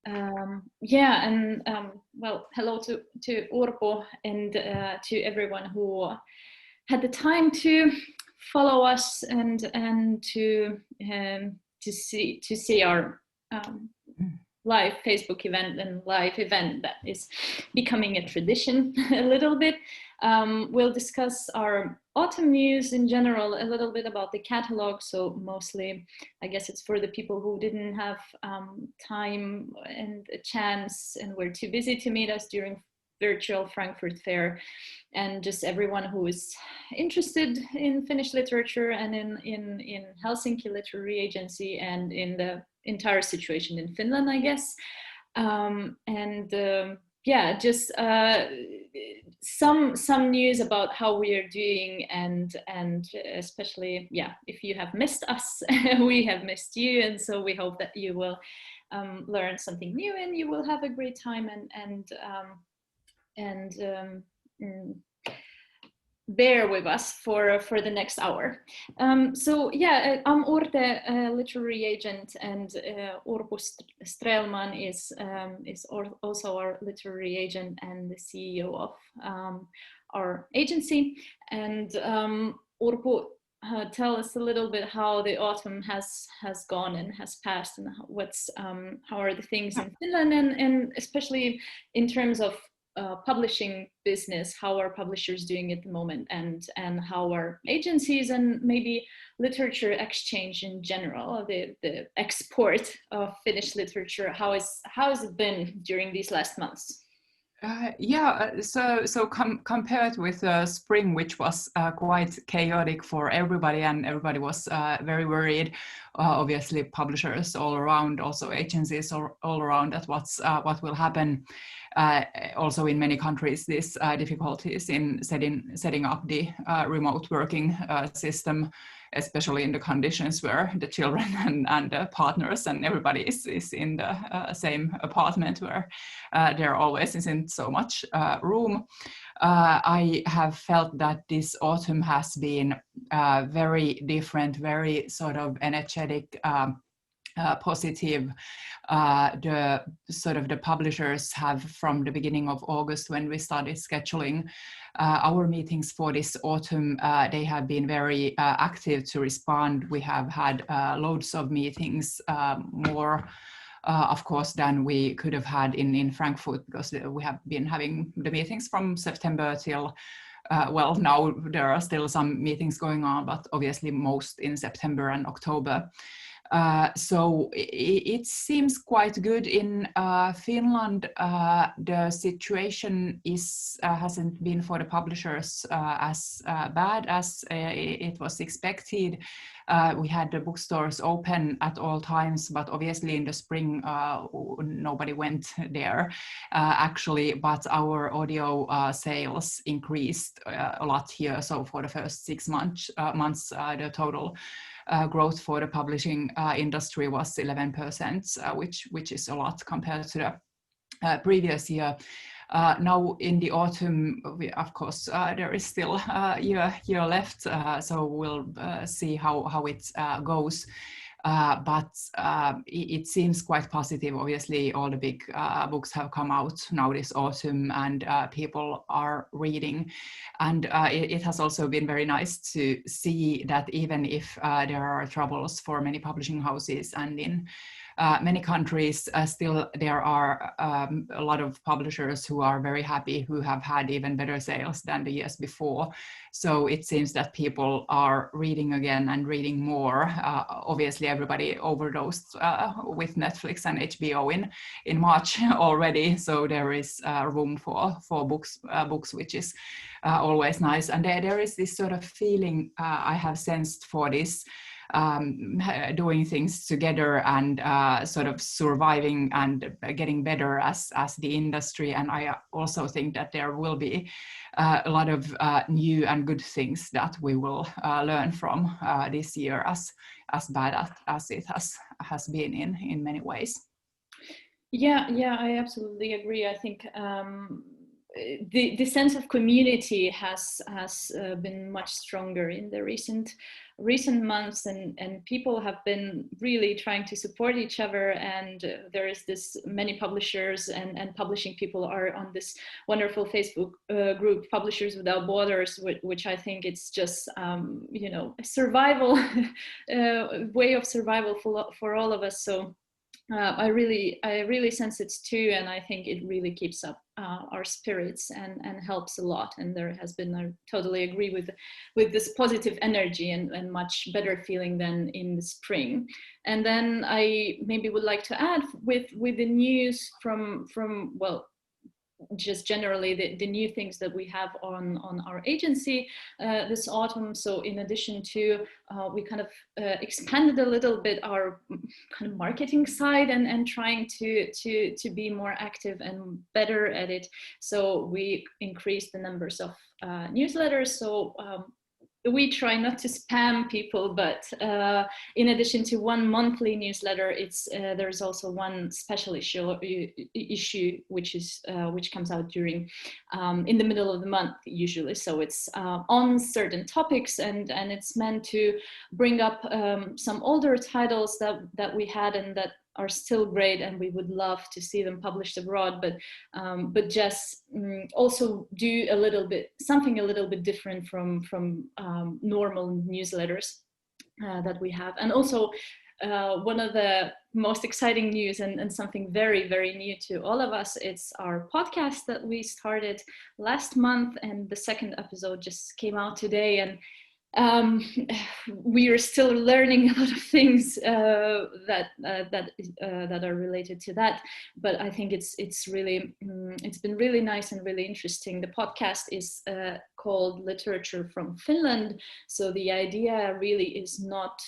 Yeah, and well, hello to Urpo and to everyone who had the time to follow us and to see our live Facebook event and live event that is becoming a tradition a little bit. We'll discuss our autumn news in general, a little bit about the catalog. So mostly, I guess it's for the people who didn't have time and a chance and were too busy to meet us during virtual Frankfurt Fair, and just everyone who is interested in Finnish literature and in Helsinki Literary Agency and in the entire situation in Finland, I guess. Yeah, just some news about how we are doing, and especially, yeah, if you have missed us, we have missed you, and so we hope that you will learn something new and you will have a great time and bear with us for the next hour. So yeah, I'm Urte, literary agent, and Urpo Strelman is also our literary agent and the CEO of our agency. And Urpo, tell us a little bit how the autumn has gone and has passed, and how are the things in Finland, and especially in terms of publishing business, how are publishers doing at the moment, and how are agencies and maybe literature exchange in general, the export of Finnish literature, how has it been during these last months? So compared with spring, which was quite chaotic for everybody, and everybody was very worried, obviously publishers all around, also agencies all around, at what will happen. Also in many countries, these difficulties in setting up the remote working system, especially in the conditions where the children and the partners and everybody is in the same apartment, where there always isn't so much room. I have felt that this autumn has been very different, very sort of energetic, positive. The publishers have, from the beginning of August, when we started scheduling our meetings for this autumn, they have been very active to respond. We have had loads of meetings, more of course than we could have had in Frankfurt, because we have been having the meetings from September till well, now there are still some meetings going on, but obviously most in September and October. So it seems quite good in Finland. The situation hasn't been for the publishers as bad as it was expected. We had the bookstores open at all times, but obviously in the spring nobody went there actually, but our audio sales increased a lot here. So for the first 6 months, the total growth for the publishing industry was 11%, which is a lot compared to the previous year. Now in the autumn, of course, there is still a year left, so we'll see how it goes. But it seems quite positive. Obviously, all the big books have come out now this autumn, and people are reading. And it has also been very nice to see that even if there are troubles for many publishing houses, and in many countries, still there are a lot of publishers who are very happy, who have had even better sales than the years before. So it seems that people are reading again and reading more. Obviously, everybody overdosed with Netflix and HBO in March already. So there is room for books, which is always nice. And there is this sort of feeling I have sensed for this, doing things together and sort of surviving and getting better as the industry. And I also think that there will be a lot of new and good things that we will learn from this year, as bad as it has been in many ways. Yeah, I absolutely agree. I think the sense of community has been much stronger in the recent months, and people have been really trying to support each other, and there is this many publishers and publishing people are on this wonderful Facebook group, Publishers Without Borders, which I think it's just you know, a survival way of survival for all of us. So I really sense it too, and I think it really keeps up our spirits and helps a lot. And there has been, I totally agree with this positive energy and much better feeling than in the spring. And then I maybe would like to add with the news from well, just generally the new things that we have on our agency this autumn. So in addition to we kind of expanded a little bit our kind of marketing side and trying to be more active and better at it. So we increased the numbers of newsletters. So we try not to spam people, but in addition to one monthly newsletter, it's there's also one special issue which comes out during in the middle of the month usually. So it's on certain topics, and it's meant to bring up some older titles that we had and that are still great, and we would love to see them published abroad, but just also do something a little bit different from normal newsletters that we have. And also one of the most exciting news and something very, very new to all of us, it's our podcast that we started last month, and the second episode just came out today. And we are still learning a lot of things that are related to that, but I think it's really it's been really nice and really interesting. The podcast is called Literature from Finland. So the idea really is not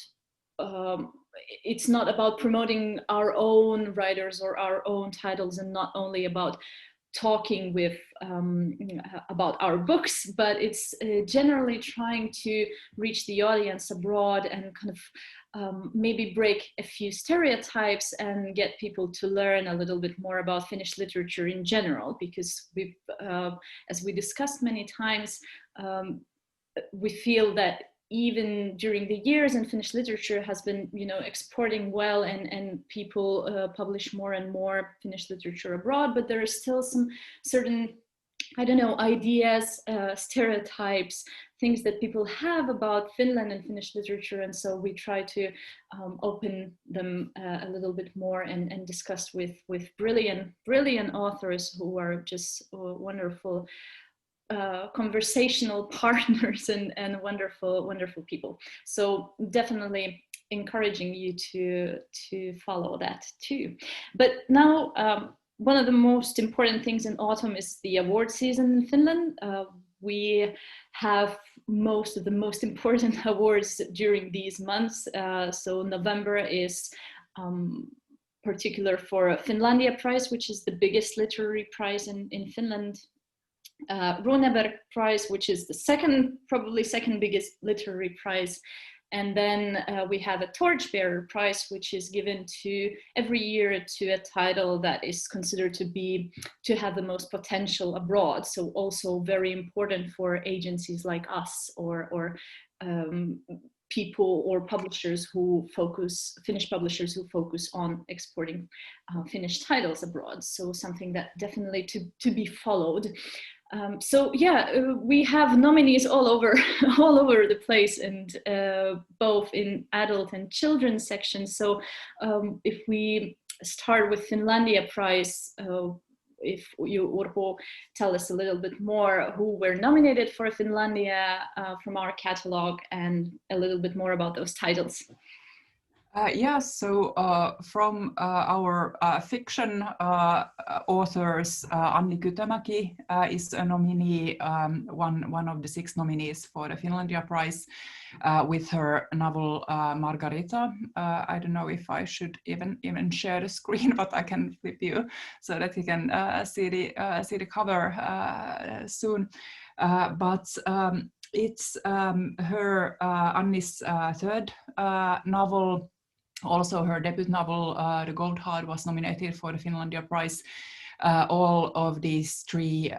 it's not about promoting our own writers or our own titles, and not only about talking with about our books, but it's generally trying to reach the audience abroad and kind of maybe break a few stereotypes and get people to learn a little bit more about Finnish literature in general, because we've, as we discussed many times, we feel that even during the years, and Finnish literature has been, you know, exporting well, and people publish more and more Finnish literature abroad, but there are still some certain, I don't know, ideas, stereotypes, things that people have about Finland and Finnish literature. And so we try to open them a little bit more and discuss with brilliant authors who are just wonderful conversational partners and wonderful people. So definitely encouraging you to follow that too. But now one of the most important things in autumn is the award season in Finland. We have most of the most important awards during these months. So November is particular for a Finlandia Prize, which is the biggest literary prize in Finland. Runeberg Prize, which is the probably second biggest literary prize. And then we have a Torchbearer Prize, which is given to every year to a title that is considered to have the most potential abroad. So also very important for agencies like us, or people or publishers who Finnish publishers who focus on exporting Finnish titles abroad. So something that definitely to be followed. So yeah, we have nominees all over the place, and both in adult and children's sections. So if we start with Finlandia Prize, if you, Urpo, tell us a little bit more who were nominated for Finlandia from our catalog, and a little bit more about those titles. So from our fiction authors, Anni Kytömäki is a nominee, one of the 6 nominees for the Finlandia Prize, with her novel Margarita. I don't know if I should even share the screen, but I can flip you so that you can see the cover soon. It's her Anni's third novel. Also, her debut novel, The Gold Heart, was nominated for the Finlandia Prize. All of these three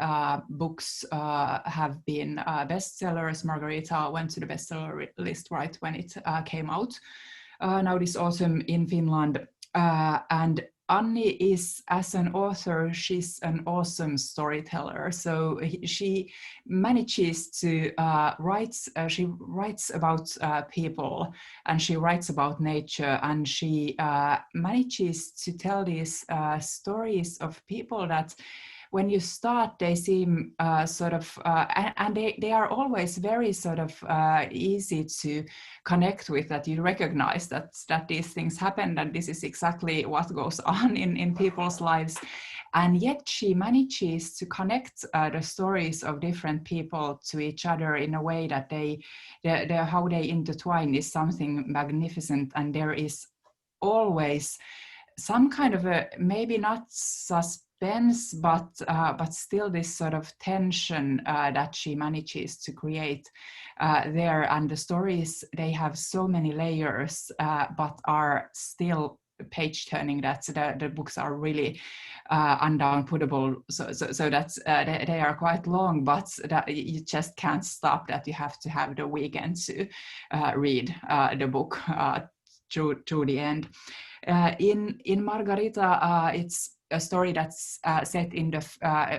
books have been bestsellers. Margarita went to the bestseller list right when it came out. Now this autumn in Finland. And Anni is, as an author, she's an awesome storyteller. So she manages to she writes about people, and she writes about nature, and she manages to tell these stories of people that when you start, they seem and they are always very sort of easy to connect with, that you recognize that these things happen, and this is exactly what goes on in people's lives. And yet she manages to connect the stories of different people to each other in a way that how they intertwine is something magnificent. And there is always some kind of a, maybe not suspense, but still this sort of tension that she manages to create there. And the stories, they have so many layers, but are still page turning, that the books are really undownputtable. So that's they are quite long, but that you just can't stop, that you have to have the weekend to read the book to the end. In Margarita, it's a story that's set in the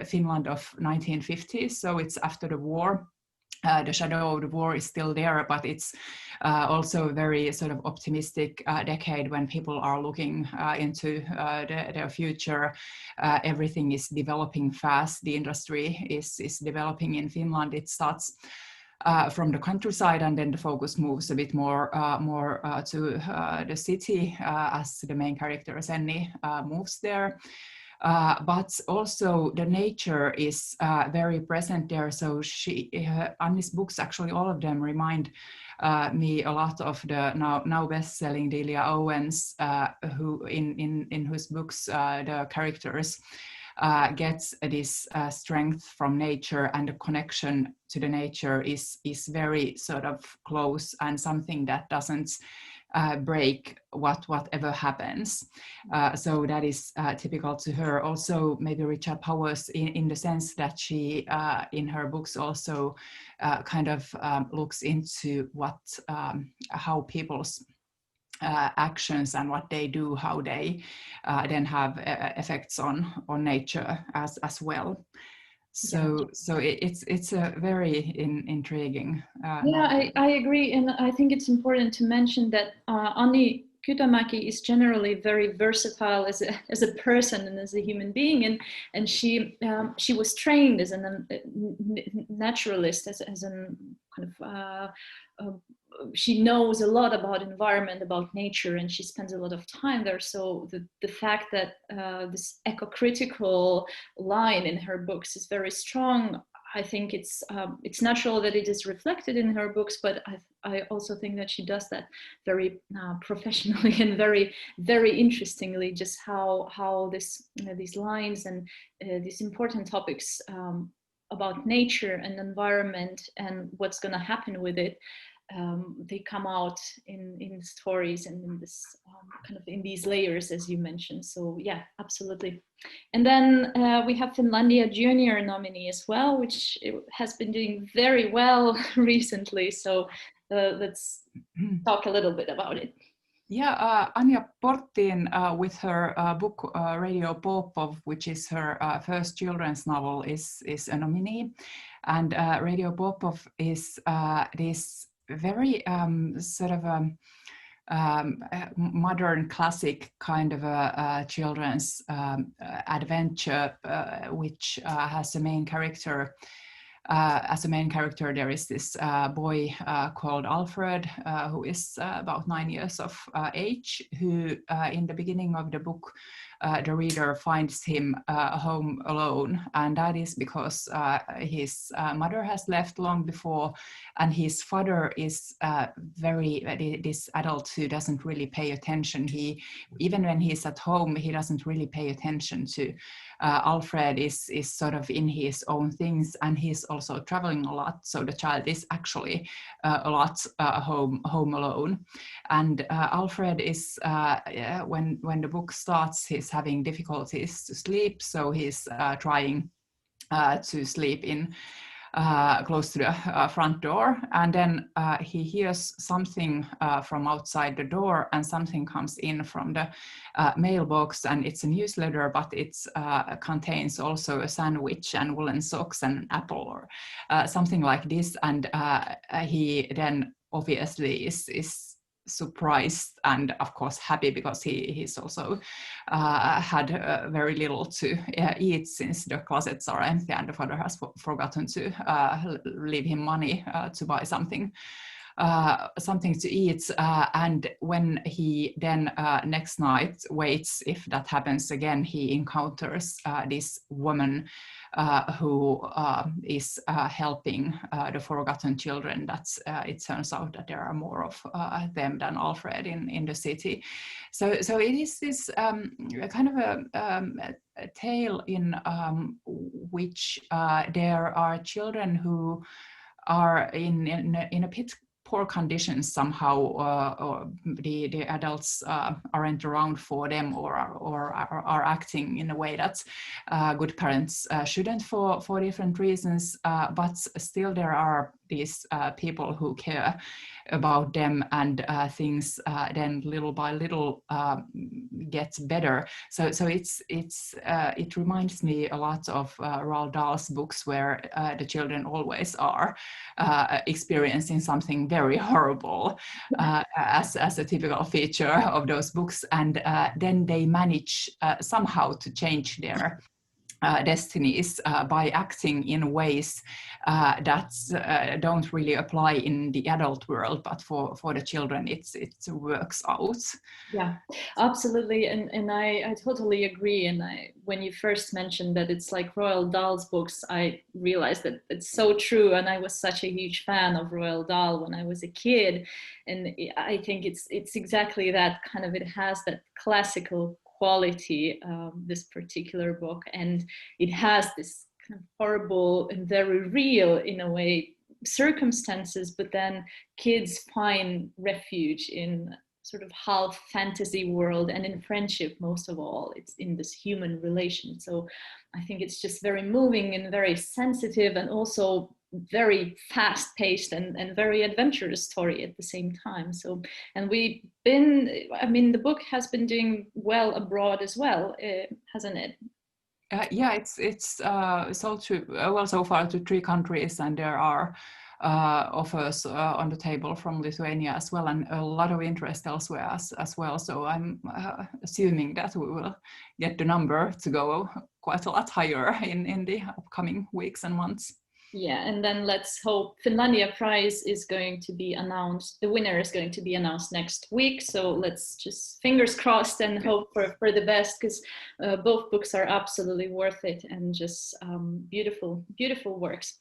Finland of 1950s, so it's after the war. The shadow of the war is still there, but it's also a very sort of optimistic decade when people are looking into their future. Everything is developing fast. The industry is developing in Finland. It starts from the countryside, and then the focus moves a bit more to the city as the main character Senni moves there. But also the nature is very present there. So Anni's books, actually all of them, remind me a lot of the now best-selling Delia Owens, who in whose books the characters gets this strength from nature, and the connection to the nature is very sort of close, and something that doesn't break whatever happens. So that is typical to her. Also, maybe Richard Powers in the sense that she in her books also kind of looks into how people's actions and what they do, how they then have effects on nature as well. So it's a very intriguing novel. I agree, and I think it's important to mention that Anni Kytömäki is generally very versatile as a person and as a human being, and she was trained as a naturalist, as a kind of she knows a lot about environment, about nature, and she spends a lot of time there. So the fact that this eco-critical line in her books is very strong, I think it's natural that it is reflected in her books, but I also think that she does that very professionally and very, very interestingly, just how these lines and these important topics about nature and environment and what's going to happen with it, they come out in stories and in this kind of in these layers, as you mentioned. So yeah, absolutely. And then we have Finlandia Junior nominee as well, which has been doing very well recently. So let's talk a little bit about it. Yeah, Anja Portin with her book Radio Popov, which is her first children's novel, is a nominee. And Radio Popov is this very sort of modern classic kind of a children's adventure, which has a main character. As a main character, there is this boy called Alfred, who is about 9 years of age, who in the beginning of the book, the reader finds him home alone, and that is because his mother has left long before, and his father is this adult who doesn't really pay attention. Even when he's at home, he doesn't really pay attention to Alfred is sort of in his own things, and he's also traveling a lot. So the child is actually a lot home alone. And Alfred is when the book starts, his is having difficulties to sleep, so he's trying to sleep in close to the front door, and then he hears something from outside the door, and something comes in from the mailbox, and it's a newsletter, but it contains also a sandwich and woolen socks and an apple or something like this, and he then obviously is surprised and of course happy, because he's also had very little to eat, since the closets are empty and the father has forgotten to leave him money to buy something to eat, and when he then next night waits, if that happens again, he encounters this woman who is helping the forgotten children. That's it turns out that there are more of them than Alfred in the city. So it is this kind of a tale in which there are children who are in a bit poor conditions somehow, or the adults aren't around for them, or are acting in a way that good parents shouldn't for different reasons, but still there are these people who care about them, and things then little by little get better. So it reminds me a lot of Roald Dahl's books, where the children always are experiencing something very horrible as a typical feature of those books, and then they manage somehow to change their destinies by acting in ways that don't really apply in the adult world, but for the children it works out. Yeah, absolutely, and I totally agree. And when you first mentioned that it's like Roald Dahl's books, I realized that it's so true. And I was such a huge fan of Roald Dahl when I was a kid, and I think it's exactly that kind of, it has that classical quality, this particular book, and it has this kind of horrible and very real, in a way, circumstances, but then kids find refuge in sort of half fantasy world, and in friendship, most of all it's in this human relation. So I think it's just very moving and very sensitive, and also very fast paced and very adventurous story at the same time. So, and we've been, I mean, the book has been doing well abroad as well, hasn't it? Yeah, it's sold to well so far to 3 countries, and there are offers on the table from Lithuania as well, and a lot of interest elsewhere as well. So I'm assuming that we will get the number to go quite a lot higher in the upcoming weeks and months. Yeah, and then let's hope Finlandia Prize is going to be announced. The winner is going to be announced next week. So let's just fingers crossed and hope for the best, because both books are absolutely worth it, and just beautiful, beautiful works.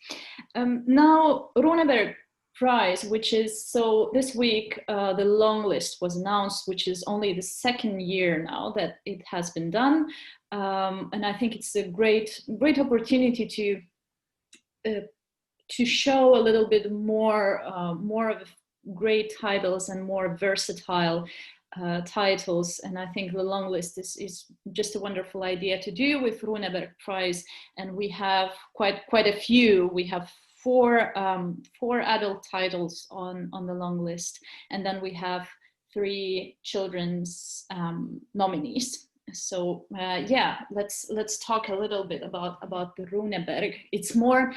Now, Runeberg Prize, which is, so this week the long list was announced, which is only the 2nd year now that it has been done. And I think it's a great opportunity to show a little bit more of great titles and more versatile titles. And I think the long list is just a wonderful idea to do with Runeberg Prize. And we have quite a few. We have four adult titles on the long list, and then we have 3 children's nominees. So yeah, let's talk a little bit about the Runeberg. It's more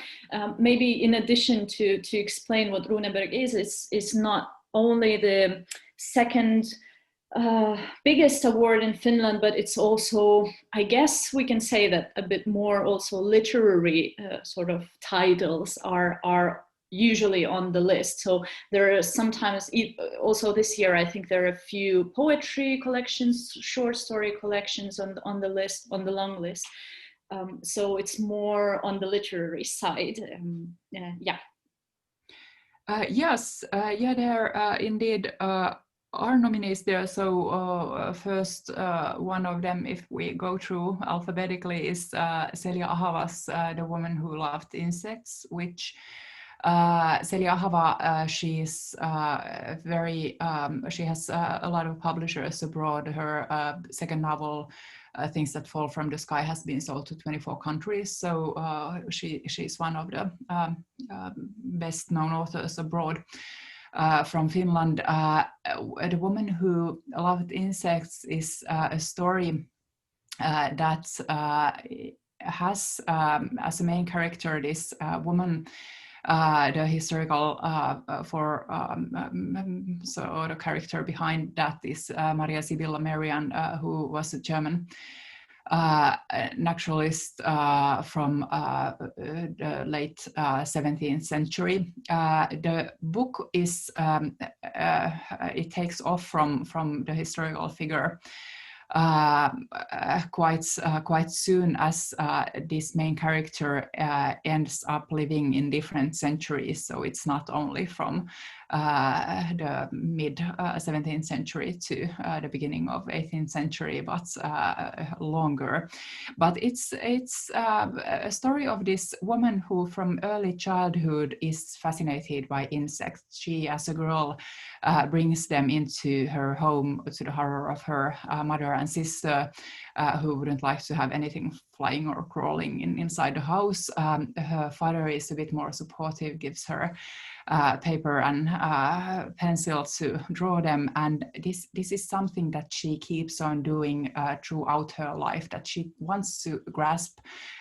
maybe, in addition to explain what Runeberg is, it's not only the 2nd biggest award in Finland, but it's also, I guess we can say that a bit more also literary sort of titles are usually on the list. So there are sometimes, also this year, I think there are a few poetry collections, short story collections on the list, on the long list. So it's more on the literary side. Yeah. Yes, yeah, there indeed are nominees there. So first one of them, if we go through alphabetically, is Celia Ahava's The Woman Who Loved Insects, which Celia Ahava, she's very, she has a lot of publishers abroad. Her 2nd novel, things that fall from the sky has been sold to 24 countries. So she's one of the best known authors abroad from Finland. The Woman Who Loved Insects is a story that has as a main character this woman, the historical so the character behind that is Maria Sibylla Merian, who was a German naturalist from the late 17th century. The book is it takes off from the historical figure quite soon, as this main character ends up living in different centuries. So it's not only from the mid 17th century to the beginning of 18th century, but longer. But it's a story of this woman who from early childhood is fascinated by insects. She, as a girl, brings them into her home to the horror of her mother and sister, who wouldn't like to have anything flying or crawling inside the house. Her father is a bit more supportive, gives her paper and pencil to draw them, and this is something that she keeps on doing throughout her life, that she wants to grasp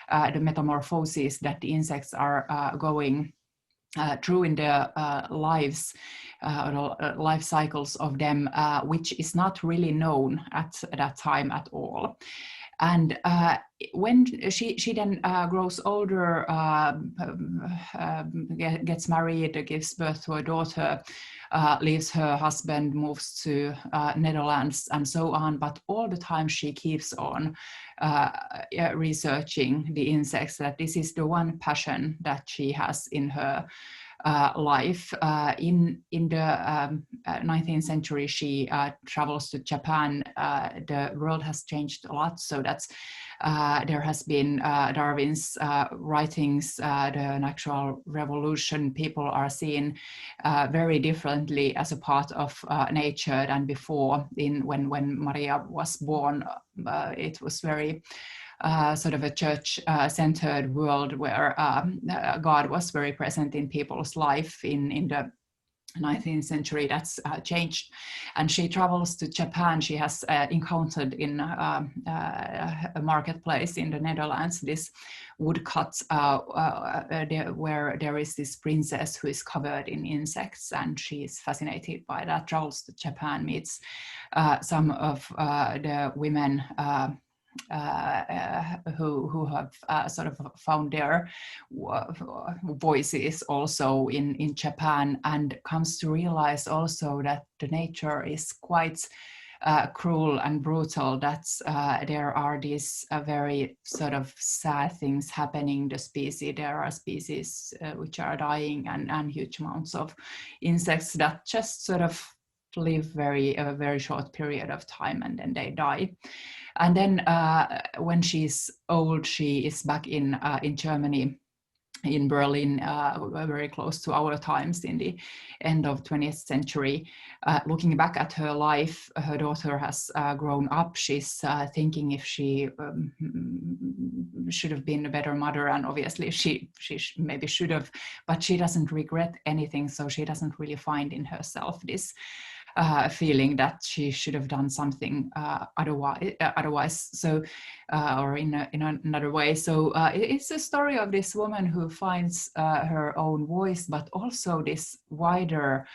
the metamorphoses that the insects are going through in their lives, life cycles of them, which is not really known at that time at all. And when she then grows older, gets married, gives birth to a daughter, leaves her husband, moves to Netherlands, and so on. But all the time she keeps on researching the insects, that this is the one passion that she has in her life. In the 19th century, she travels to Japan. The world has changed a lot, so that's there has been Darwin's writings, the natural revolution. People are seen very differently as a part of nature than before. When Maria was born, it was very sort of a church-centered world where God was very present in people's life. In the 19th century, that's changed, and she travels to Japan. She has encountered in a marketplace in the Netherlands this woodcut where there is this princess who is covered in insects, and she is fascinated by that. Travels to Japan, meets some of the women who have sort of found their voices also in Japan, and comes to realize also that the nature is quite cruel and brutal, that there are these very sort of sad things happening. The species, there are species which are dying, and huge amounts of insects that just sort of live a very short period of time and then they die. And then when she's old, she is back in Germany, in Berlin, very close to our times in the end of 20th century. Looking back at her life, her daughter has grown up. She's thinking if she should have been a better mother, and obviously she maybe should have, but she doesn't regret anything, so she doesn't really find in herself this feeling that she should have done something otherwise, so or in another way. So it's a story of this woman who finds her own voice, but also this wider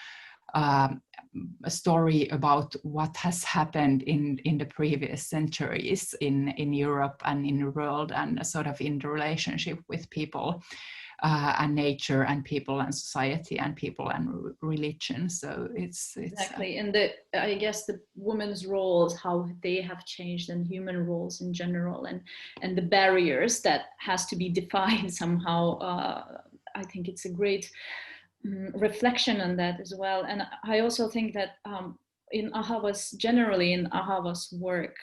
story about what has happened in the previous centuries in Europe and in the world, and sort of in the relationship with people and nature and people and society and people and religion. So it's exactly. And I guess the women's roles, how they have changed, and human roles in general, and the barriers that has to be defined somehow. I think it's a great reflection on that as well. And I also think that in Ahava's work,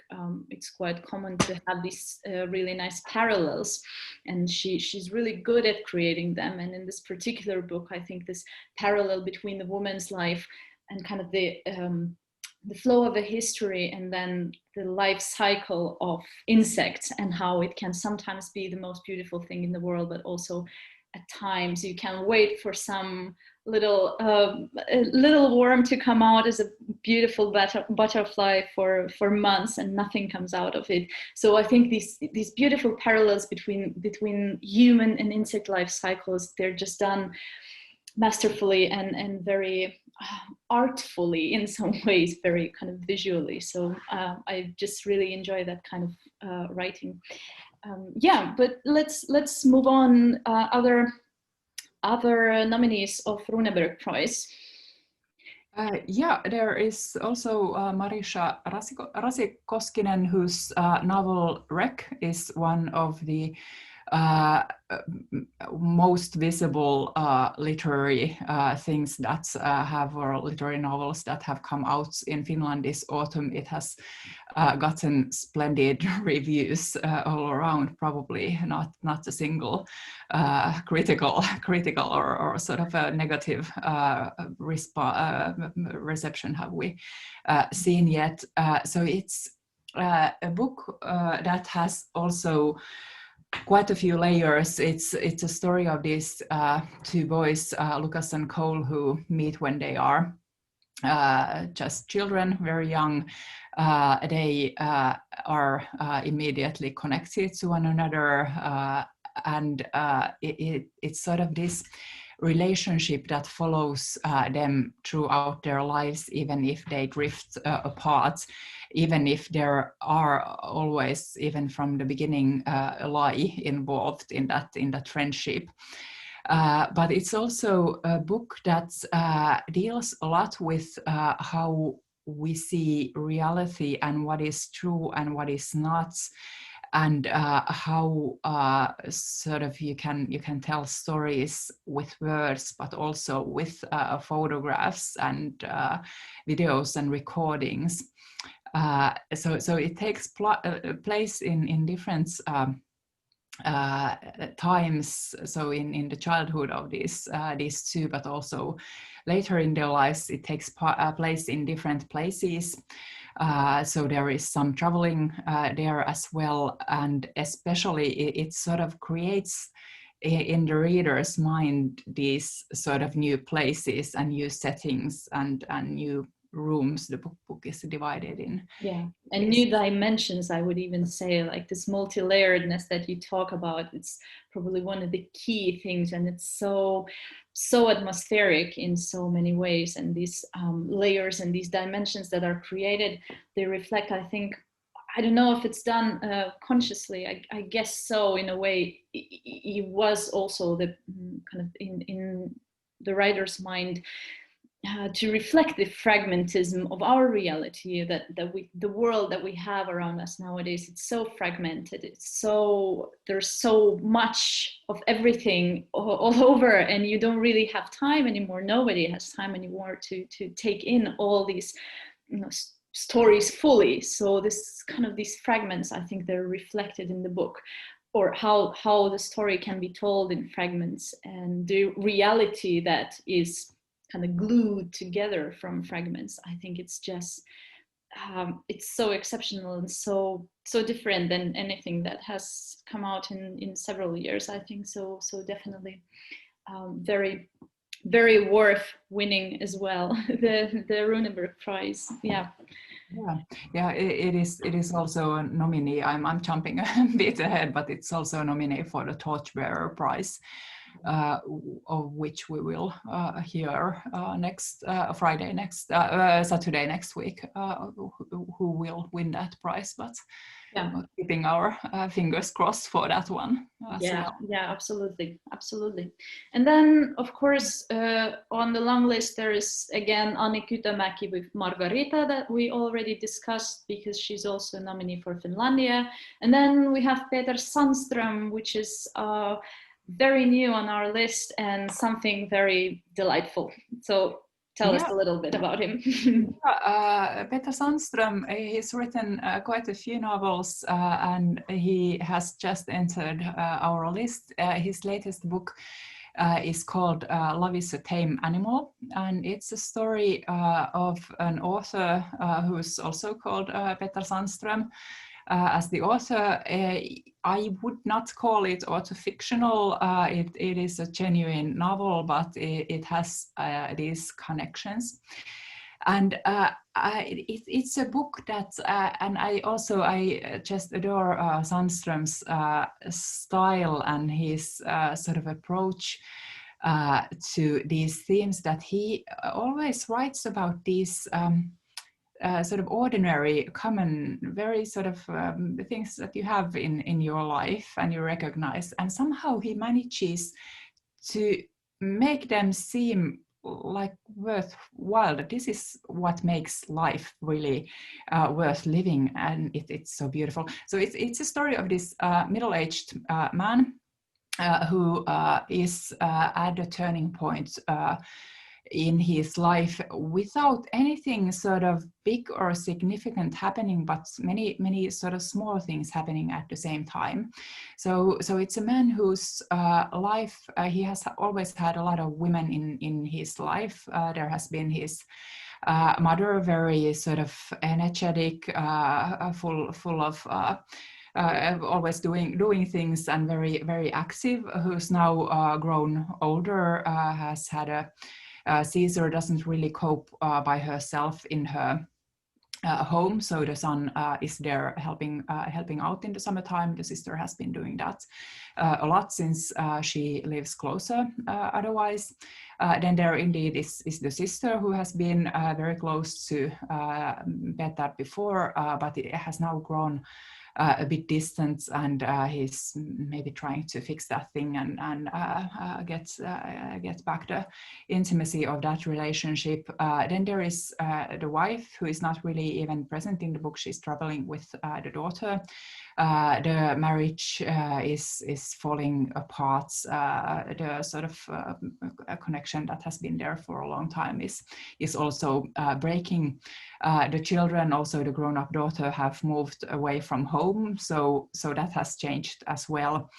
it's quite common to have these really nice parallels, and she's really good at creating them. And in this particular book, I think this parallel between the woman's life and kind of the the flow of a history and then the life cycle of insects, and how it can sometimes be the most beautiful thing in the world, but also at times you can wait for some little little worm to come out as a beautiful butterfly for months, and nothing comes out of it. So I think these beautiful parallels between human and insect life cycles, they're just done masterfully and very artfully in some ways, very kind of visually. So I just really enjoy that kind of writing. Yeah, but let's move on. Other nominees of Runeberg Prize. Yeah, there is also Marisha Rasikoskinen, whose novel Wreck is one of the most visible literary things that have, or literary novels that have come out in Finland this autumn. It has gotten splendid reviews all around, probably not a single critical or sort of a negative reception have we seen yet. So it's a book that has also quite a few layers. It's a story of these two boys, Lucas and Cole, who meet when they are just children, very young. They are immediately connected to one another, and it's sort of this relationship that follows them throughout their lives, even if they drift apart, even if there are always, even from the beginning, a lie involved in that friendship. But it's also a book that deals a lot with how we see reality and what is true and what is not, and how sort of you can tell stories with words, but also with photographs and videos and recordings. So it takes place in different times. So in the childhood of these two, but also later in their lives, it takes place in different places. So there is some traveling there as well, and especially it sort of creates in the reader's mind these sort of new places and new settings and new rooms the book is divided in. Yeah, and new dimensions, I would even say, like this multi-layeredness that you talk about. It's probably one of the key things, and it's so atmospheric in so many ways. And these layers and these dimensions that are created, they reflect, I think, I don't know if it's done consciously. I guess so, in a way. It was also the kind of in the writer's mind to reflect the fragmentism of our reality, that the world that we have around us nowadays, it's so fragmented. There's so much of everything all over, and you don't really have time anymore. Nobody has time anymore to take in all these, stories fully. So this kind of these fragments, I think they're reflected in the book, or how the story can be told in fragments, and the reality that is kind of glued together from fragments. I think it's just it's so exceptional and so different than anything that has come out in several years. I think so definitely very, very worth winning as well the Runeberg Prize. Yeah, it is also a nominee. I'm jumping a bit ahead, but it's also a nominee for the Torchbearer Prize, of which we will hear next Saturday next week, who will win that prize. But yeah, keeping our fingers crossed for that one. Yeah, absolutely. And then, of course, on the long list there is again Anni Kytömäki with Margarita, that we already discussed, because she's also a nominee for Finlandia. And then we have Peter Sandström, which is very new on our list and something very delightful. So tell us a little bit about him. Peter Sandström, he's written quite a few novels, and he has just entered our list. His latest book is called Love is a Tame Animal, and it's a story of an author who's also called Petter Sandström. As the author, I would not call it autofictional. It is a genuine novel, but it has these connections. And it's a book that, and I just adore Sandström's style and his sort of approach to these themes, that he always writes about these sort of ordinary, common, very sort of things that you have in your life and you recognize, and somehow he manages to make them seem like worthwhile. This is what makes life really worth living, and it's so beautiful. So it's a story of this middle-aged man who is at a turning point in his life, without anything sort of big or significant happening, but many sort of small things happening at the same time. So it's a man whose life, he has always had a lot of women in his life. There has been his mother, very sort of energetic, full of always doing things, and very active, who's now grown older, has had a Caesar, doesn't really cope by herself in her home, so the son is there helping out in the summertime. The sister has been doing that a lot since she lives closer otherwise. Then there indeed is the sister, who has been very close to Petter before, but it has now grown a bit distant, and he's maybe trying to fix that thing and get back the intimacy of that relationship. Then there is the wife, who is not really even present in the book. She's traveling with the daughter. The marriage is falling apart. The sort of a connection that has been there for a long time is also breaking. The children, also the grown-up daughter, have moved away from home, so that has changed as well.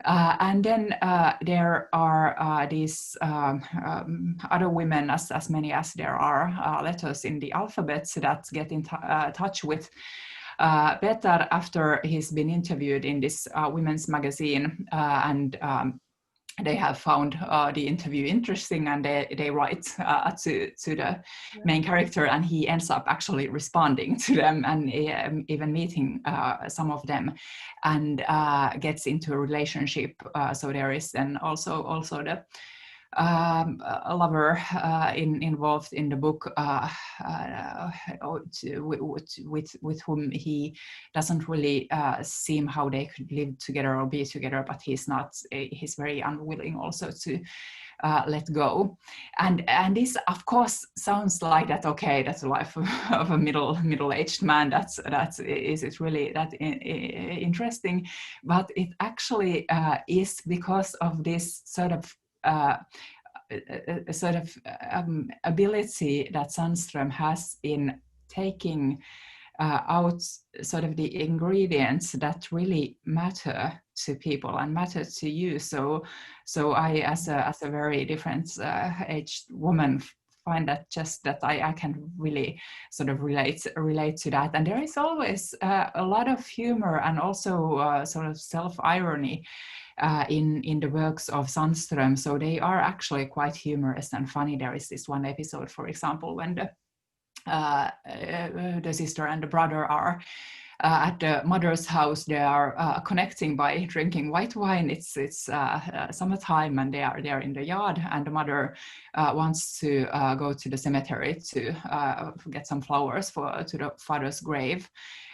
And then there are these other women, as many as there are letters in the alphabet, that get in touch with Petter after he's been interviewed in this women's magazine, and they have found the interview interesting, and they write to the main character, and he ends up actually responding to them, and even meeting some of them, and gets into a relationship. So there is then also the a lover involved in the book, with whom he doesn't really seem how they could live together or be together, but he's very unwilling also to let go. And this of course sounds like that, okay, that's the life of a middle-aged man, is it really that interesting? But it actually is, because of this sort of ability that Sandström has in taking out sort of the ingredients that really matter to people and matter to you. So I, as a very different aged woman, find that I can really sort of relate to that. And there is always a lot of humor and also sort of self-irony in the works of Sandström. So they are actually quite humorous and funny. There is this one episode, for example, when the sister and the brother are at the mother's house. They are connecting by drinking white wine. It's summertime, and they are in the yard, and the mother wants to go to the cemetery to get some flowers to the father's grave.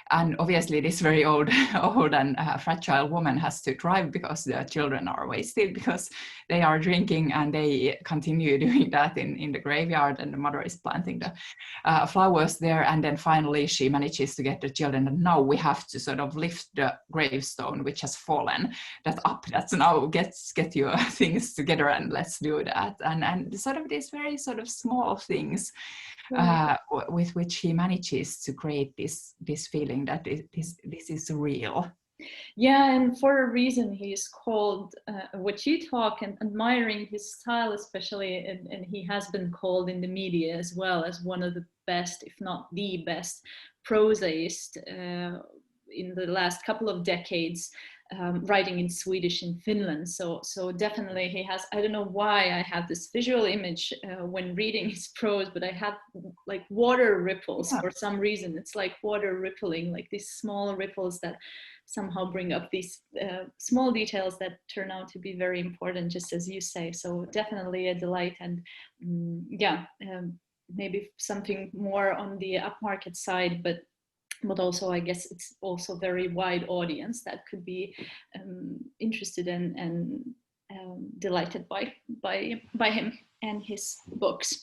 And obviously this very old and fragile woman has to drive, because the children are wasted because they are drinking, and they continue doing that in the graveyard, and the mother is planting the flowers there. And then finally she manages to get the children, and now we have to sort of lift the gravestone which has fallen, that's now get your things together and let's do that. And sort of these very sort of small things with which he manages to create this feeling that this is real. Yeah, and for a reason he's called, what you talk and admiring his style especially, and he has been called in the media as well as one of the best, if not the best, prosaist in the last couple of decades, writing in Swedish in Finland. So definitely he has, I don't know why I have this visual image when reading his prose, but I have like water ripples for some reason. It's like water rippling, like these small ripples that somehow bring up these small details that turn out to be very important, just as you say. So definitely a delight, and yeah, maybe something more on the upmarket side, but also I guess it's also very wide audience that could be interested in and delighted by him and his books.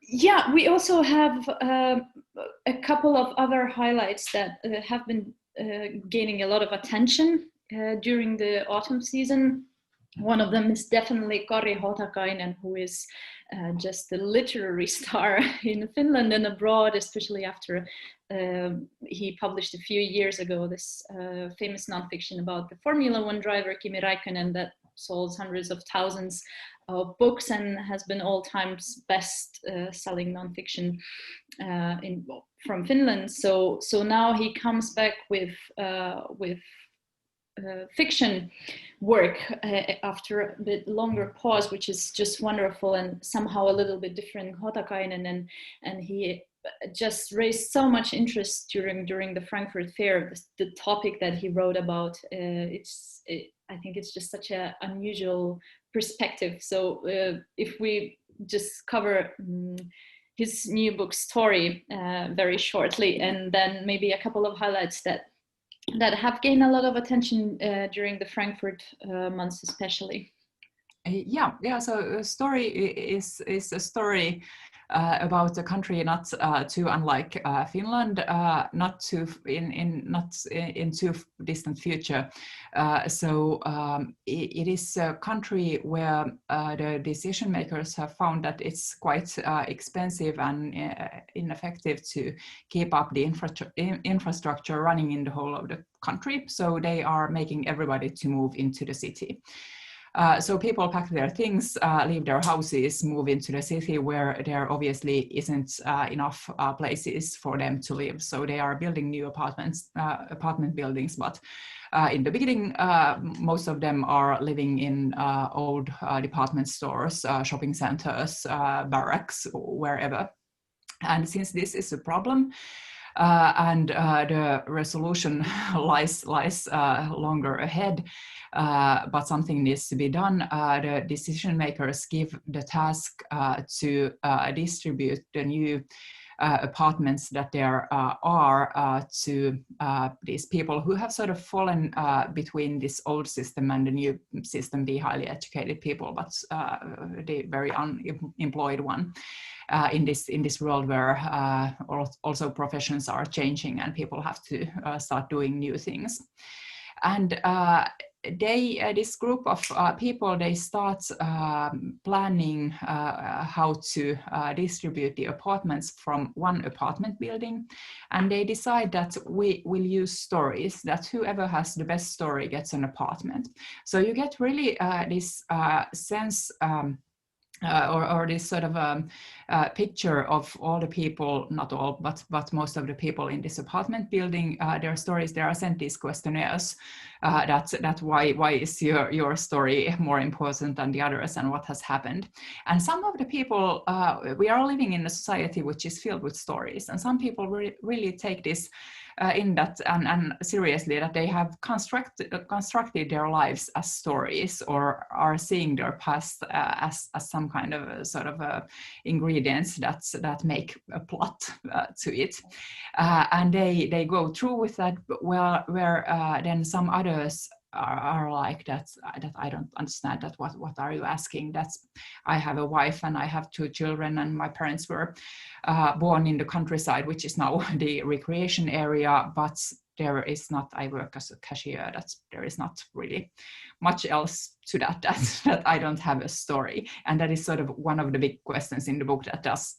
Yeah, we also have a couple of other highlights that have been gaining a lot of attention during the autumn season. One of them is definitely Kari Hotakainen, who is just a literary star in Finland and abroad, especially after he published a few years ago this famous nonfiction about the Formula One driver Kimi Räikkönen that sold hundreds of thousands of books and has been all times best selling nonfiction from Finland. So now he comes back with fiction work after a bit longer pause, which is just wonderful and somehow a little bit different Hotakainen, and he just raised so much interest during the Frankfurt Fair. The topic that he wrote about, I think it's just such an unusual perspective. So if we just cover his new book story very shortly, and then maybe a couple of highlights that have gained a lot of attention during the Frankfurt months, especially. Yeah. So the story is a story about a country not too unlike Finland, not in too distant future. It is a country where the decision makers have found that it's quite expensive and ineffective to keep up the infrastructure running in the whole of the country. So they are making everybody to move into the city. So people pack their things, leave their houses, move into the city where there obviously isn't enough places for them to live. So they are building new apartment buildings, but in the beginning, most of them are living in old department stores, shopping centers, barracks, wherever. And since this is a problem, and the resolution lies longer ahead, but something needs to be done. The decision makers give the task to distribute the new apartments that there are to these people who have sort of fallen between this old system and the new system, the highly educated people, but the very unemployed one. In this world where also professions are changing and people have to start doing new things. And this group of people, they start planning how to distribute the apartments from one apartment building. And they decide that we will use stories, that whoever has the best story gets an apartment. So you get really this sense or this sort of picture of all the people, not all, but most of the people in this apartment building, their stories. There are sent these questionnaires that why is your story more important than the others, and what has happened. And some of the people, we are living in a society which is filled with stories, and some people really take this in that and seriously, that they have constructed their lives as stories, or are seeing their past as some kind of sort of ingredients that make a plot to it, and they go through with that. Well, where then some others are like that I don't understand that, what are you asking? That's, I have a wife and I have 2 children, and my parents were born in the countryside, which is now the recreation area, but there is not, I work as a cashier, there is not really much else to that I don't have a story. And that is sort of one of the big questions in the book, that does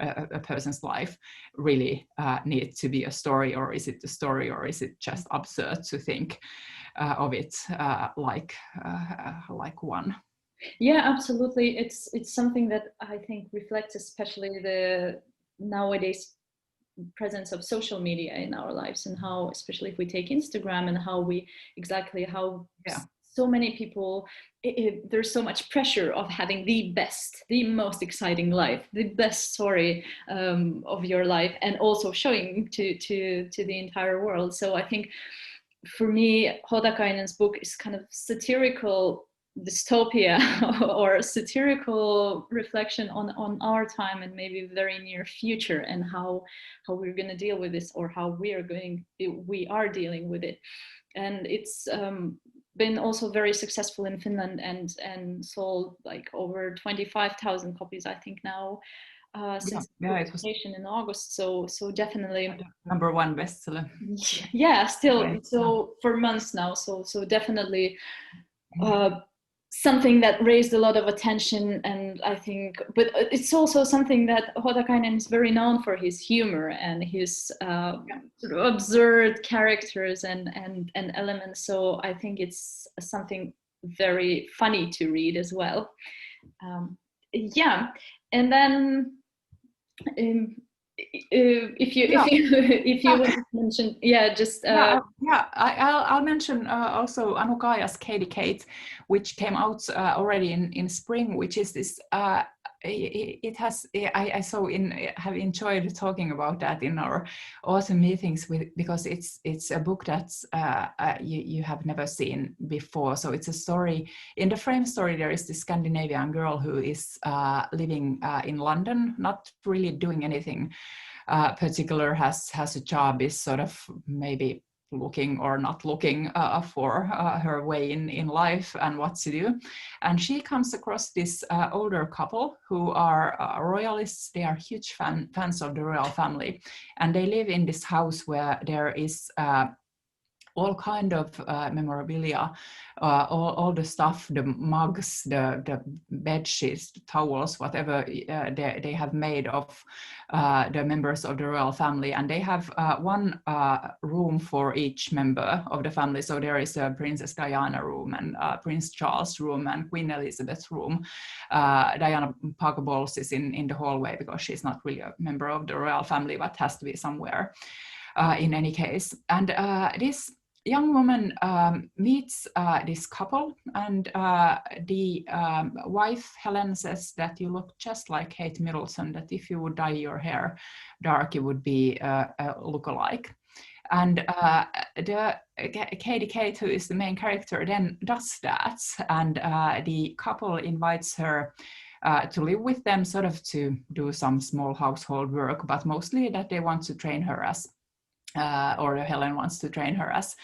a person's life really need to be a story, or is it a story, or is it just absurd to think of it like one? Yeah, absolutely. It's something that I think reflects especially the nowadays presence of social media in our lives, and how, especially if we take Instagram, and how we exactly how Yeah. so many people, there's so much pressure of having the best, the most exciting life, the best story of your life, and also showing to the entire world. So I think for me, Hodakainen's book is kind of satirical dystopia or satirical reflection on our time and maybe very near future, and how we're going to deal with this, or how we are dealing with it. And it's been also very successful in Finland, and sold like over 25,000 copies, I think, now, since it was publication in August. So definitely #1 bestseller. Yeah, still, Right. so for months now. So definitely something that raised a lot of attention, and I think, but it's also something that Hodakainen is very known for, his humor and his sort of absurd characters and elements. So I think it's something very funny to read as well. Yeah, and then if you want to mention, just I'll mention also Anukaya's Katie Kate, which came out already in spring, which is this. It has. I have enjoyed talking about that in our autumn meetings because it's a book that's you have never seen before. So it's a story. In the frame story, there is this Scandinavian girl who is living in London, not really doing anything particular, has a job, is sort of maybe looking or not looking for her way in life and what to do. And she comes across this older couple who are royalists. They are huge fans of the royal family, and they live in this house where there is all kind of memorabilia, all the stuff, the mugs, the bed sheets, the towels, whatever they have made of the members of the royal family. And they have one room for each member of the family. So there is a Princess Diana room, and Prince Charles room, and Queen Elizabeth room. Diana Parker Bowles is in the hallway because she's not really a member of the royal family, but has to be somewhere in any case. And this young woman meets this couple, and the wife, Helen, says that you look just like Kate Middleton, that if you would dye your hair dark, you would be a lookalike. And Katie Kate, who is the main character, then does that, and the couple invites her to live with them, sort of to do some small household work, but mostly that they want to train her as or Helen wants to train her as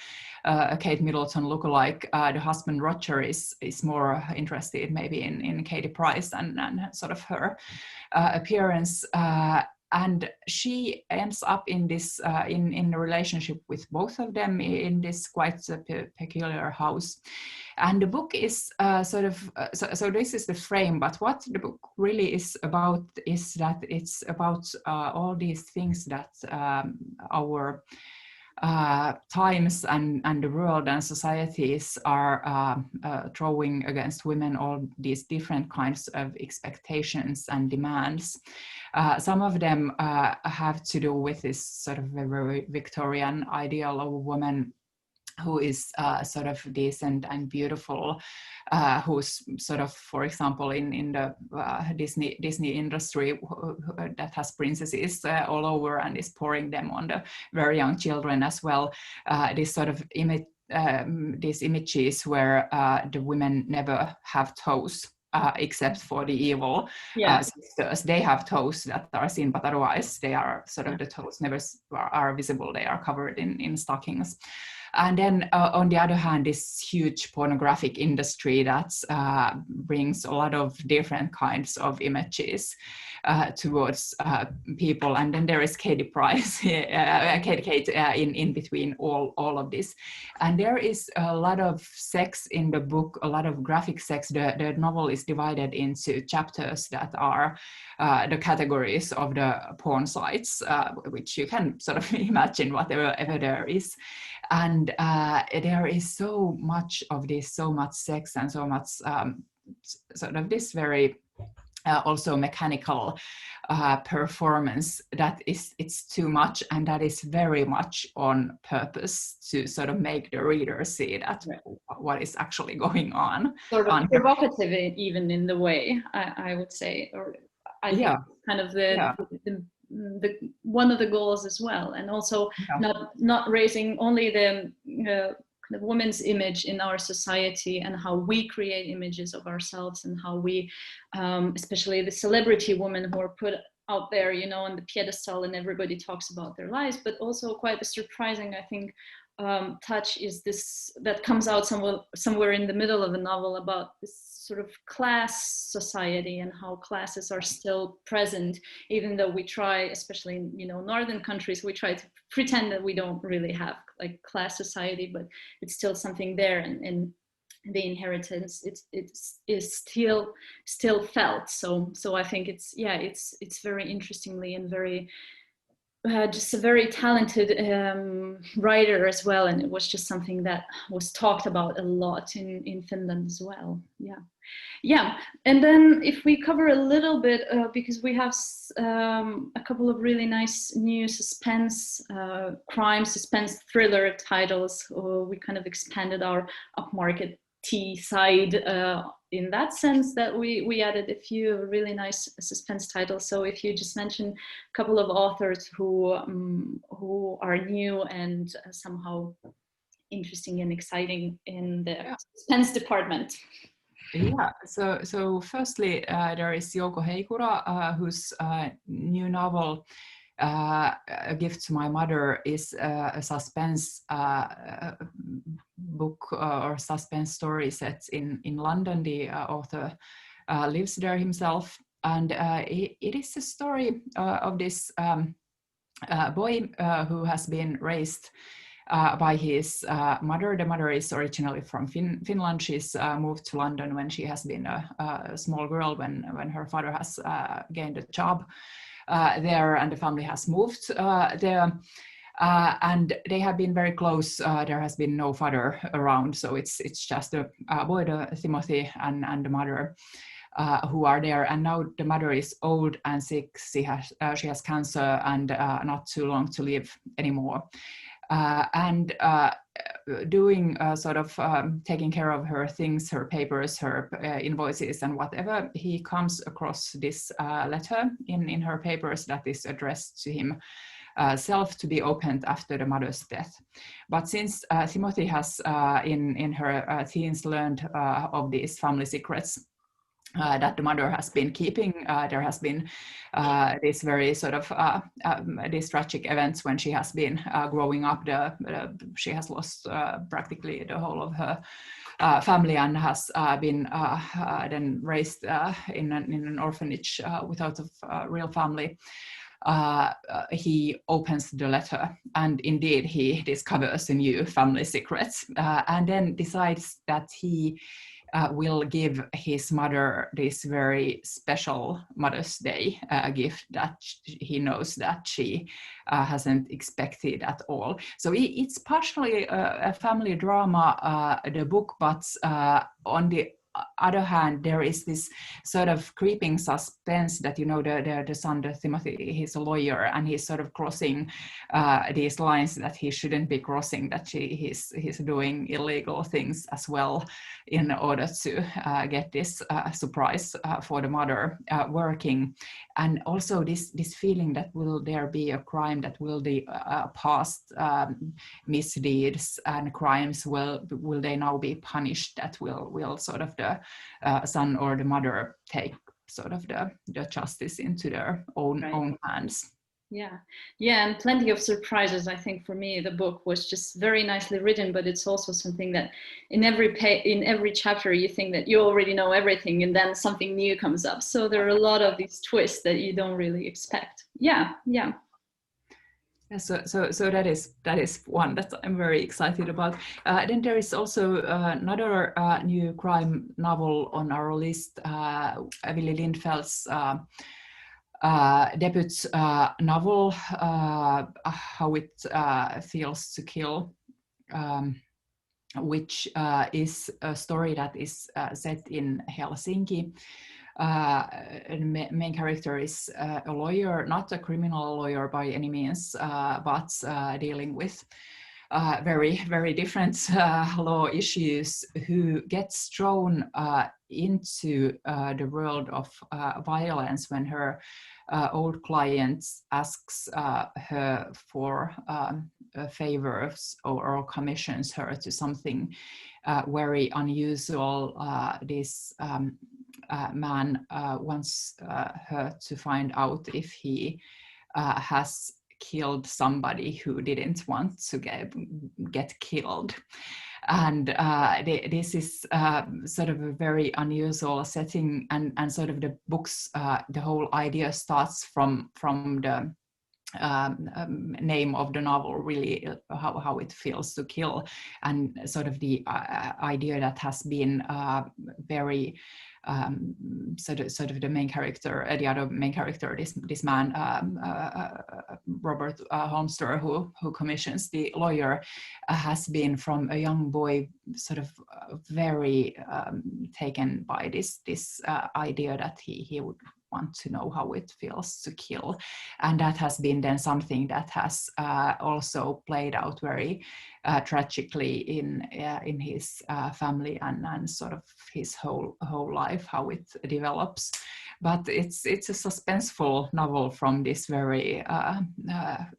a Kate Middleton lookalike. The husband Roger is more interested maybe in Katie Price and sort of her appearance. And she ends up in this in a relationship with both of them in this quite peculiar house. And the book is sort of so this is the frame, but what the book really is about is that it's about all these things that our times and the world and societies are throwing against women, all these different kinds of expectations and demands. Some of them have to do with this sort of very Victorian ideal of a woman who is sort of decent and beautiful, who's sort of, for example, in the Disney industry, that has princesses all over and is pouring them on the very young children as well. This sort of these images where the women never have toes. Except for the evil sisters, they have toes that are seen, but otherwise they are sort of the toes never are visible. They are covered in stockings. And then on the other hand, this huge pornographic industry that brings a lot of different kinds of images towards people. And then there is Katie Price, Kate in between all of this. And there is a lot of sex in the book, a lot of graphic sex. The novel is divided into chapters that are the categories of the porn sites, which you can sort of imagine whatever there is. And there is so much of this, so much sex and so much sort of this very also mechanical performance that it's too much, and that is very much on purpose to sort of make the reader see that what is actually going on. Sort of provocative even in the way, I would say, or I think kind of the one of the goals as well, and also not raising only the woman's image in our society and how we create images of ourselves, and how we, especially the celebrity women who are put out there, you know, on the pedestal and everybody talks about their lives, but also quite a surprising, I think, touch is this that comes out somewhere in the middle of the novel about this sort of class society and how classes are still present, even though we try, especially in, you know, northern countries, we try to pretend that we don't really have like class society, but it's still something there, and the inheritance it is still felt. So I think it's very interestingly and very just a very talented writer as well, and it was just something that was talked about a lot in Finland as well. And then if we cover a little bit, because we have a couple of really nice new suspense, crime suspense thriller titles, we kind of expanded our upmarket T side in that sense, that we added a few really nice suspense titles. So if you just mention a couple of authors who are new and somehow interesting and exciting in the suspense department. Yeah, so firstly, there is Jouko Heikura, whose new novel, A Gift to My Mother, is a suspense book or suspense story set in London. The author lives there himself, and it is a story of this boy who has been raised by his mother. The mother is originally from Finland. She's moved to London when she has been a small girl, when her father has gained a job there, and the family has moved there. And they have been very close. There has been no father around, so it's just a boy, Timothy, and the mother who are there. And now the mother is old and sick. She has cancer and not too long to live anymore. And doing sort of taking care of her things, her papers, her invoices and whatever, he comes across this letter in her papers that is addressed to him self, to be opened after the mother's death. But since Timothy has in her teens learned of these family secrets that the mother has been keeping, there has been this very sort of these tragic events when she has been growing up. She has lost practically the whole of her family, and has been then raised in an orphanage without a real family. He opens the letter, and indeed he discovers a new family secret, and then decides that he will give his mother this very special Mother's Day gift that he knows that she hasn't expected at all. So it's partially a family drama, the book, but on the other hand, there is this sort of creeping suspense that, you know, the son, Timothy, he's a lawyer, and he's sort of crossing these lines that he shouldn't be crossing, that he's doing illegal things as well in order to get this surprise for the mother working. And also this feeling that will there be a crime, that will the past misdeeds and crimes, will they now be punished, that will sort of the son or the mother take sort of the justice into their own hands. Yeah, and plenty of surprises. I think for me, the book was just very nicely written, but it's also something that in every chapter, you think that you already know everything, and then something new comes up. So there are a lot of these twists that you don't really expect. Yeah. So that is one that I'm very excited about. Then there is also another new crime novel on our list, Willy Lindfeld's debut novel, How It Feels to Kill, which is a story that is set in Helsinki. The main character is a lawyer, not a criminal lawyer by any means, but dealing with very, very different law issues, who gets thrown into the world of violence when her old client asks her for favors or commissions her to something very unusual. This man wants her to find out if he has killed somebody who didn't want to get killed. And this is sort of a very unusual setting, and sort of the book's the whole idea starts from the name of the novel, really, how it feels to kill, and sort of the idea that has been very sort of the main character, the other main character, this man, Robert Holmster, who commissions the lawyer, has been from a young boy sort of very taken by this idea that he would want to know how it feels to kill. And that has been then something that has also played out very tragically in his family and sort of his whole life, how it develops. But it's a suspenseful novel from this very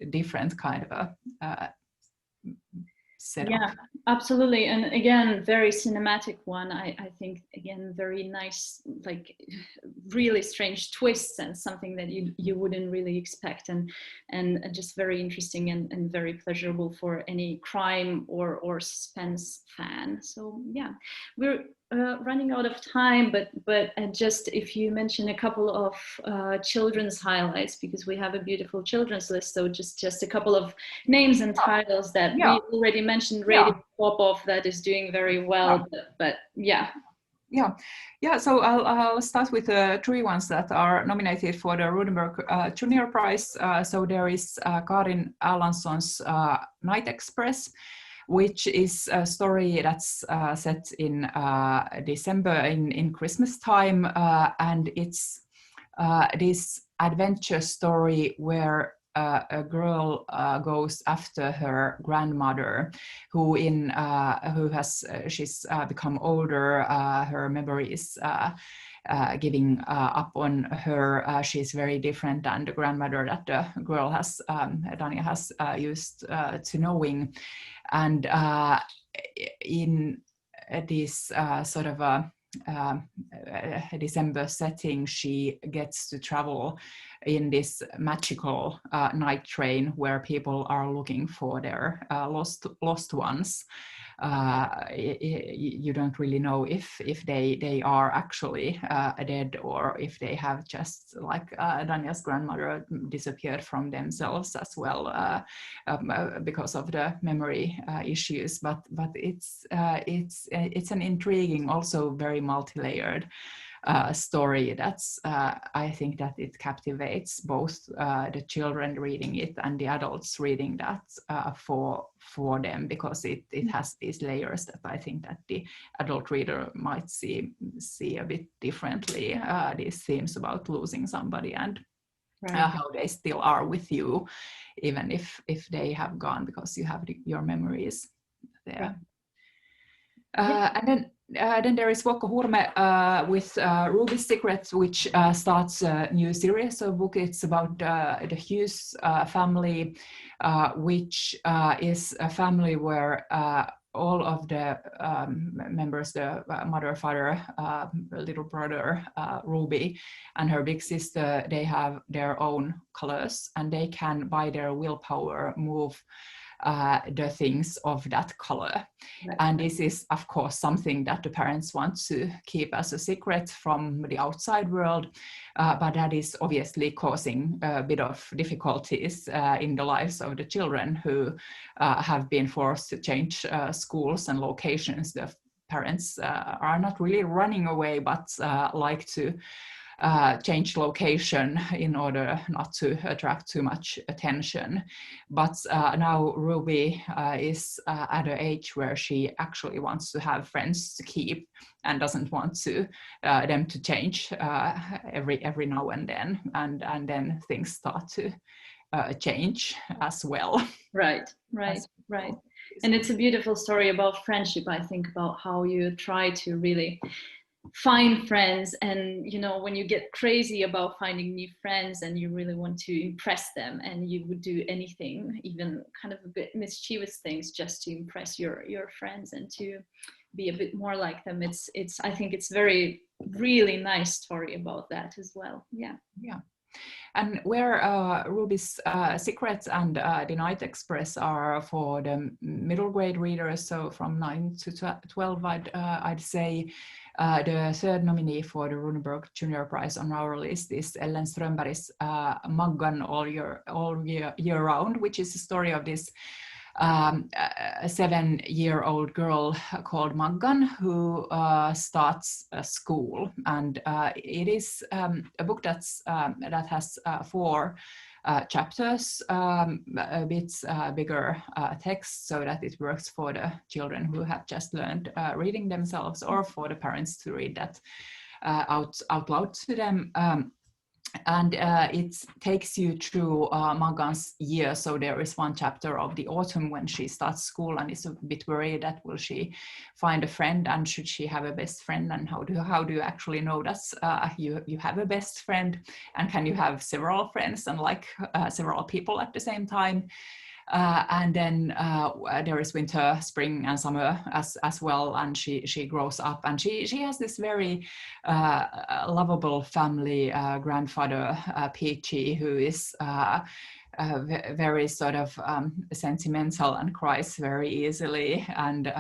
different kind of a setup. Yeah, absolutely. And again, very cinematic one. I think, again, very nice, like really strange twists and something that you wouldn't really expect, and just very interesting and very pleasurable for any crime or suspense fan. So yeah, we're running out of time, but just if you mention a couple of children's highlights, because we have a beautiful children's list. So just a couple of names and titles that we already mentioned. Radio Popov, that is doing very well, but yeah. So I'll start with the three ones that are nominated for the Rudenberg Junior Prize. So there is Karin Erlandsson's Night Express, which is a story that's set in December in Christmas time, and it's this adventure story where a girl goes after her grandmother, she's become older. Her memory is giving up on her. She's very different than the grandmother that the girl has, Dania has used to knowing. And in this sort of a December setting, she gets to travel in this magical night train where people are looking for their lost ones. You don't really know if they are actually dead, or if they have just, like Dania's grandmother, disappeared from themselves as well because of the memory issues. But it's an intriguing, also very multi-layered story that's I think that it captivates both the children reading it and the adults reading that for them, because it has these layers that I think that the adult reader might see a bit differently, these themes about losing somebody and how they still are with you even if they have gone, because you have your memories there. And then there is Wokko Hurme with Ruby's Secret, which starts a new series of book. It's about the Hughes family, which is a family where all of the members, the mother, father, little brother, Ruby, and her big sister, they have their own colors, and they can, by their willpower, move the things of that color. Right. And this is, of course, something that the parents want to keep as a secret from the outside world, but that is obviously causing a bit of difficulties in the lives of the children who have been forced to change schools and locations. The parents are not really running away, but like to change location in order not to attract too much attention. But now Ruby is at an age where she actually wants to have friends to keep and doesn't want to them to change every now and then things start to change as well. Right. And it's a beautiful story about friendship, I think, about how you try to really find friends, and when you get crazy about finding new friends and you really want to impress them, and you would do anything, even kind of a bit mischievous things, just to impress your friends and to be a bit more like them. I think it's very really nice story about that as well. Yeah. And where Ruby's Secrets and The Night Express are for the middle grade readers, so from 9 to 12, I'd say. The third nominee for the Runeberg Junior Prize on our list is Ellen Strömberg's Maggan All Year Round, which is the story of this a 7-year-old girl called Maggan who starts a school, and it is a book that has 4 chapters, a bit bigger text, so that it works for the children who have just learned reading themselves, or for the parents to read that out loud to them. And it takes you through Maggan's year. So there is one chapter of the autumn when she starts school and is a bit worried that will she find a friend, and should she have a best friend, and how do you actually know that you have a best friend, and can you have several friends and like several people at the same time. And then there is winter, spring, and summer as well. And she grows up, and she has this very lovable family, grandfather Peachy, who is very sort of sentimental and cries very easily, and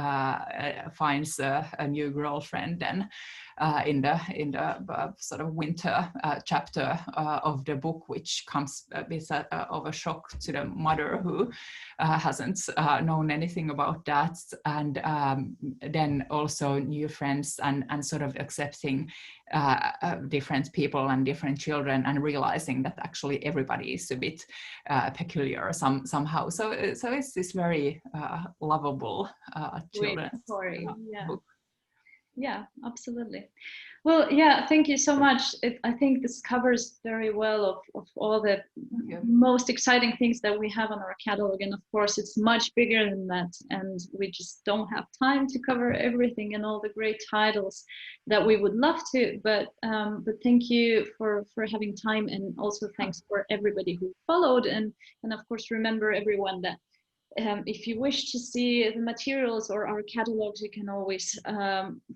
finds a new girlfriend then in the sort of winter chapter of the book, which comes a bit of a shock to the mother, who hasn't known anything about that. And then also new friends, and sort of accepting different people and different children, and realizing that actually everybody is a bit peculiar somehow. So it's this very lovable children's story. book. Yeah, absolutely. Well, yeah, thank you so much. I think this covers very well of all the most exciting things that we have on our catalog. And of course, it's much bigger than that. And we just don't have time to cover everything and all the great titles that we would love to. But thank you for having time. And also thanks for everybody who followed. And of course, remember everyone that if you wish to see the materials or our catalogs, you can always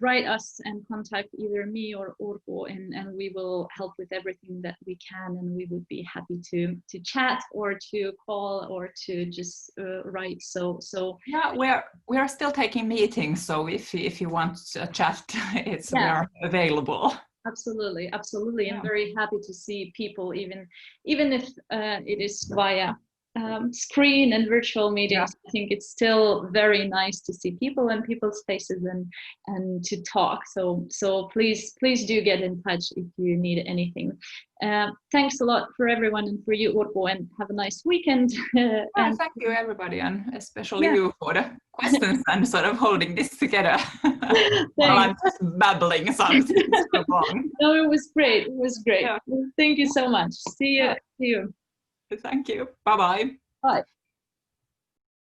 write us and contact either me or Urpo, and we will help with everything that we can, and we would be happy to chat or to call or to just write. So yeah, we are still taking meetings, so if you want to chat, we are available. Absolutely. I'm very happy to see people, even if it is via screen and virtual meetings. I think it's still very nice to see people and people's faces and to talk. So please do get in touch if you need anything. Thanks a lot for everyone, and for you, Urpo, and have a nice weekend. And thank you everybody, and especially you for the questions and sort of holding this together while I'm just babbling something so long. No, it was great. Yeah. Thank you so much. See you. Thank you. Bye-bye. Bye.